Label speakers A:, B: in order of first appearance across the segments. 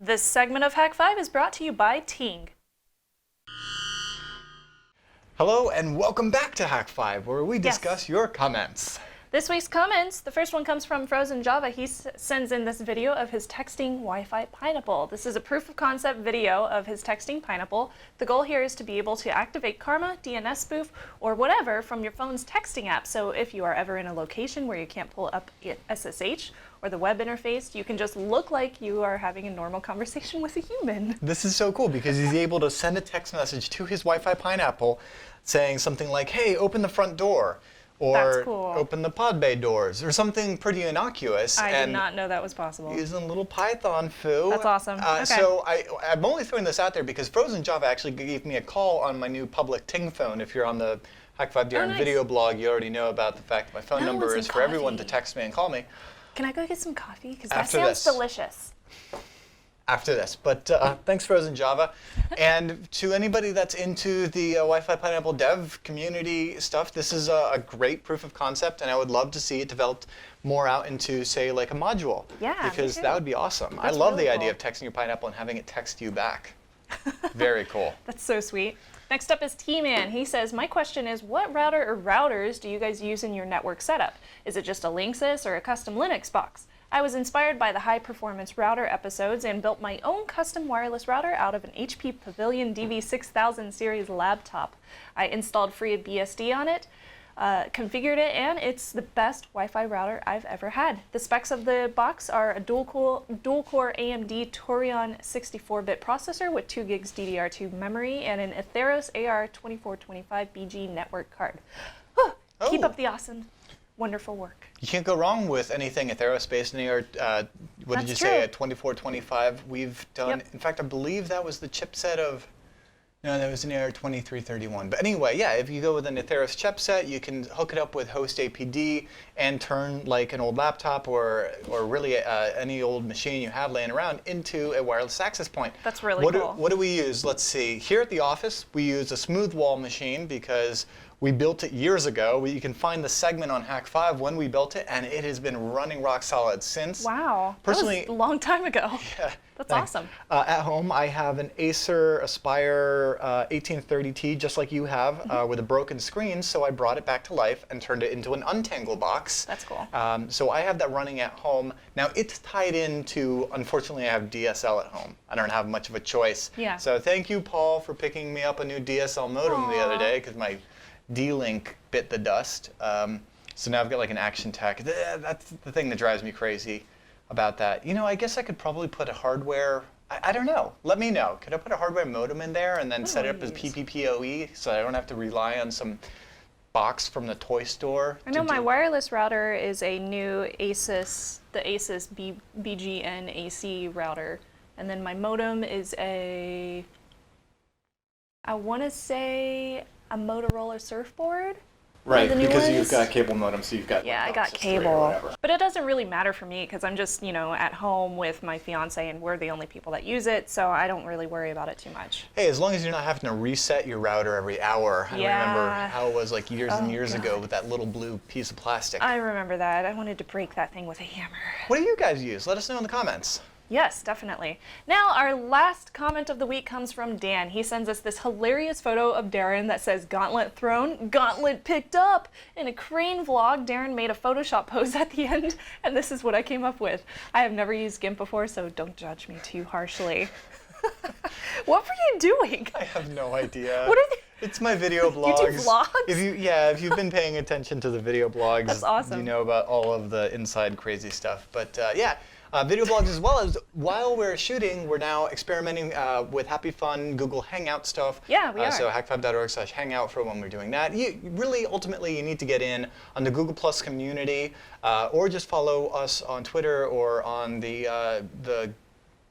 A: This segment of Hak5 is brought to you by Ting.
B: Hello and welcome back to Hak5, where we discuss your comments.
A: This week's comments, the first one comes from Frozen Java. He sends in this video of his texting Wi-Fi Pineapple. This is a proof of concept video of his texting Pineapple. The goal here is to be able to activate Karma, DNS spoof, or whatever from your phone's texting app. So if you are ever in a location where you can't pull up SSH or the web interface, you can just look like you are having a normal conversation with a human.
B: This is so cool because he's able to send a text message to his Wi-Fi Pineapple saying something like, hey, open the front door. Or
A: cool.
B: Open the pod bay doors, or something pretty innocuous.
A: I did not know that was possible.
B: Using a little Python foo.
A: That's awesome. Okay.
B: So I'm only throwing this out there because Frozen Java actually gave me a call on my new public Ting phone. If you're on the Hak5 Darren video blog, you already know about the fact that my phone number is for everyone to text me and call me.
A: Can I go get some coffee? Because that sounds delicious.
B: After this, but thanks Frozen Java. And to anybody that's into the Wi-Fi Pineapple dev community stuff, this is a great proof of concept, and I would love to see it developed more out into, say, like a module.
A: Yeah,
B: because that would be awesome.
A: That's
B: I love
A: really
B: the
A: cool.
B: idea of texting your Pineapple and having it text you back. Very cool.
A: That's so sweet. Next up is T-Man. He says, my question is, what router or routers do you guys use in your network setup? Is it just a Linksys or a custom Linux box? I was inspired by the high-performance router episodes and built my own custom wireless router out of an HP Pavilion DV6000 series laptop. I installed FreeBSD on it, configured it, and it's the best Wi-Fi router I've ever had. The specs of the box are a dual-core AMD Taurion 64-bit processor with 2 gigs DDR2 memory and an Atheros AR2425BG network card. Keep up the awesome, wonderful work.
B: You can't go wrong with anything Atheros-based in AR, what did you say, at 2425. We've done, in fact, I believe that was the chipset of, no, that was an AR2331. But anyway, yeah, if you go with an Atheros chipset, you can hook it up with host APD and turn like an old laptop or really any old machine you have laying around into a wireless access point.
A: That's really cool.
B: What do we use? Let's see. Here at the office, we use a smooth wall machine because we built it years ago. You can find the segment on Hak5 when we built it, and it has been running rock solid since.
A: Wow,
B: personally,
A: that was a long time ago.
B: Yeah,
A: that's awesome.
B: At home, I have an Acer Aspire 1830T, just like you have, with a broken screen. So I brought it back to life and turned it into an untangle box.
A: That's cool.
B: So I have that running at home. Now it's tied into, unfortunately, I have DSL at home. I don't have much of a choice.
A: Yeah.
B: So thank you, Paul, for picking me up a new DSL modem the other day, because my D-Link bit the dust. So now I've got like an Action Tech. That's the thing that drives me crazy about that. You know, I guess I could probably put a hardware, I don't know. Let me know. Could I put a hardware modem in there and then set it up as PPPoE so I don't have to rely on some box from the toy store?
A: I know my wireless router is a new Asus, the Asus BGN AC router. And then my modem is I want to say, a Motorola Surfboard.
B: Right, because you've got a cable modem, so you've got
A: I got cable. But it doesn't really matter for me because I'm just, you know, at home with my fiance and we're the only people that use it, so I don't really worry about it too much.
B: Hey, as long as you're not having to reset your router every hour. I remember how it was like years and years ago with that little blue piece of plastic.
A: I remember that. I wanted to break that thing with a hammer.
B: What do you guys use? Let us know in the comments.
A: Yes, definitely. Now, our last comment of the week comes from Dan. He sends us this hilarious photo of Darren that says gauntlet thrown, gauntlet picked up. In a crane vlog, Darren made a Photoshop pose at the end, and this is what I came up with. I have never used GIMP before, so don't judge me too harshly. What were you doing?
B: I have no idea.
A: What are they?
B: It's my video blogs.
A: You do vlogs?
B: If you've been paying attention to the video blogs,
A: that's awesome.
B: You know about all of the inside crazy stuff. But yeah. Video blogs, as well as while we're shooting, we're now experimenting with Happy Fun Google Hangout stuff.
A: Yeah, we are.
B: So hak5.org/hangout for when we're doing that. Ultimately, you need to get in on the Google Plus community, or just follow us on Twitter or on the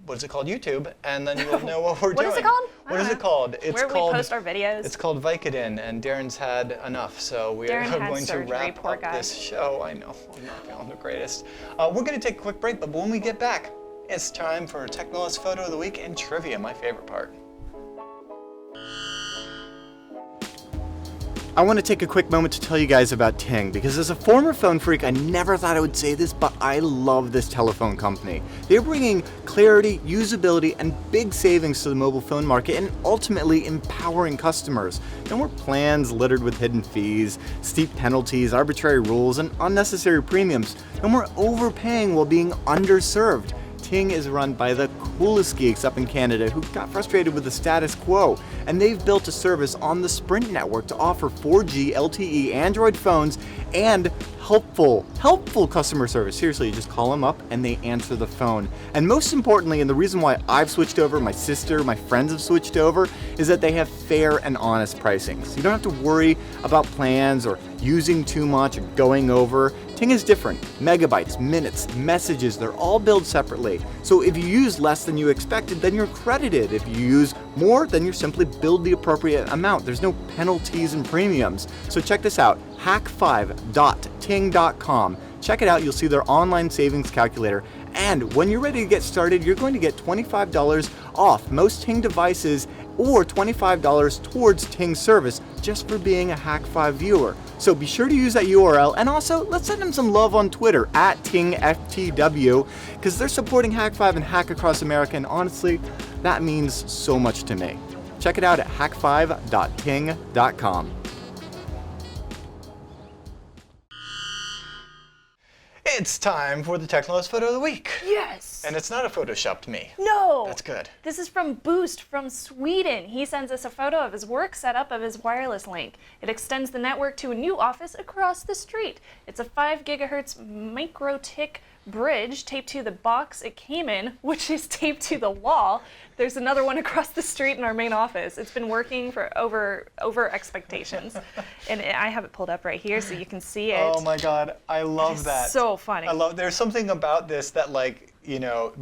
B: what is it called, YouTube, and then you'll know what we're doing.
A: What is it called?
B: What is it called? It's
A: Where
B: called,
A: we post our videos.
B: It's called Vicodin, and Darren's had enough, so we're going to wrap up this show. I know, I'm not feeling the greatest. We're going to take a quick break, but when we get back, it's time for Technologist Photo of the Week and Trivia, my favorite part. I want to take a quick moment to tell you guys about Ting, because as a former phone freak, I never thought I would say this, but I love this telephone company. They're bringing clarity, usability, and big savings to the mobile phone market and ultimately empowering customers. No more plans littered with hidden fees, steep penalties, arbitrary rules, and unnecessary premiums. No more overpaying while being underserved. Ting is run by the coolest geeks up in Canada who got frustrated with the status quo, and they've built a service on the Sprint network to offer 4G LTE Android phones and helpful customer service. Seriously, you just call them up and they answer the phone. And most importantly, and the reason why I've switched over, my sister, my friends have switched over, is that they have fair and honest pricing. So you don't have to worry about plans or using too much or going over. Ting is different. Megabytes, minutes, messages, they're all billed separately. So if you use less than you expected, then you're credited. If you use more, then you're simply billed the appropriate amount. There's no penalties and premiums. So check this out, hak5.ting.com. Check it out, you'll see their online savings calculator. And when you're ready to get started, you're going to get $25 off most Ting devices or $25 towards Ting service just for being a Hak5 viewer. So be sure to use that URL, and also let's send them some love on Twitter at TingFTW, because they're supporting Hak5 and Hack Across America, and honestly, that means so much to me. Check it out at hak5.ting.com. It's time for the Technologist Photo of the Week.
A: Yes!
B: And it's not a photoshopped me.
A: No!
B: That's good.
A: This is from Boost from Sweden. He sends us a photo of his work setup of his wireless link. It extends the network to a new office across the street. It's a 5 gigahertz micro-tick bridge taped to the box it came in, which is taped to the wall. There's another one across the street in our main office. It's been working for over expectations. And I have it pulled up right here so you can see it.
B: Oh my God, I love that.
A: So funny.
B: There's something about this that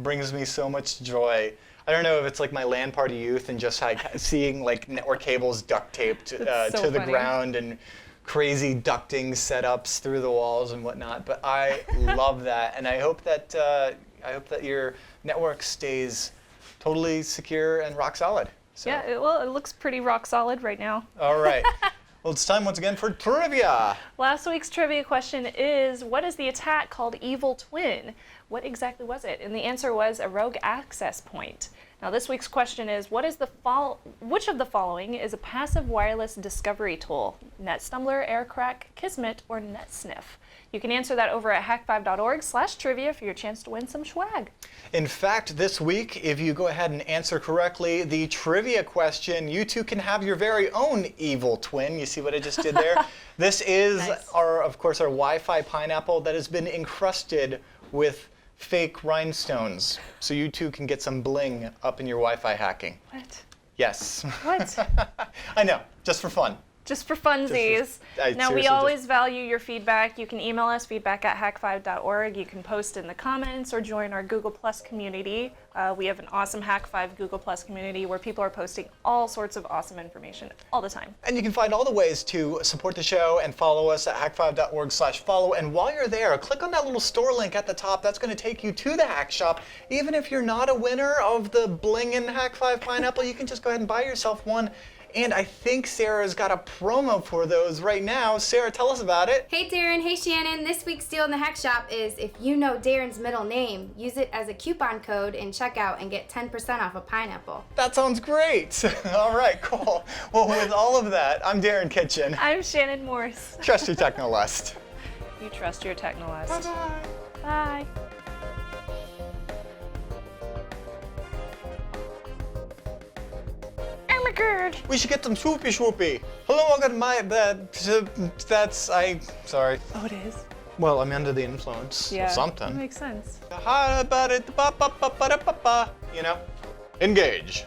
B: brings me so much joy. I don't know if it's like my LAN party youth and just like seeing like network cables duct taped to the ground and crazy ducting setups through the walls and whatnot. But I love that, and I hope that your network stays totally secure and rock solid. So.
A: Yeah, it looks pretty rock solid right now.
B: All right. Well, it's time once again for trivia.
A: Last week's trivia question is, what is the attack called Evil Twin? What exactly was it? And the answer was a rogue access point. Now this week's question is, which of the following is a passive wireless discovery tool? NetStumbler, AirCrack, Kismet, or NetSniff? You can answer that over at hak5.org/trivia for your chance to win some swag.
B: In fact, this week, if you go ahead and answer correctly the trivia question, you too can have your very own evil twin. You see what I just did there? This is, nice. Of course, our Wi-Fi pineapple that has been encrusted with fake rhinestones. So you too can get some bling up in your Wi-Fi hacking.
A: What?
B: Yes.
A: What?
B: I know, just for fun.
A: Just for funsies. Now, we always value your feedback. You can email us, feedback@hak5.org. You can post in the comments or join our Google Plus community. We have an awesome Hak5 Google Plus community where people are posting all sorts of awesome information all the time.
B: And you can find all the ways to support the show and follow us at hak5.org/follow. And while you're there, click on that little store link at the top. That's going to take you to the Hack Shop. Even if you're not a winner of the blingin' Hak5 pineapple, you can just go ahead and buy yourself one. And I think Sarah's got a promo for those right now. Sarah, tell us about it.
C: Hey Darren, hey Shannon. This week's deal in the Hack Shop is if you know Darren's middle name, use it as a coupon code in checkout and get 10% off a pineapple.
B: That sounds great. All right, cool. Well, with all of that, I'm Darren Kitchen.
A: I'm Shannon Morse.
B: Trust your Technolust.
A: You trust your Technolust.
B: Bye-bye.
A: Bye.
B: We should get some swoopy. Hello, welcome to my sorry.
A: Oh, it is?
B: Well, I'm under the influence of something.
A: That makes sense.
B: You know, engage.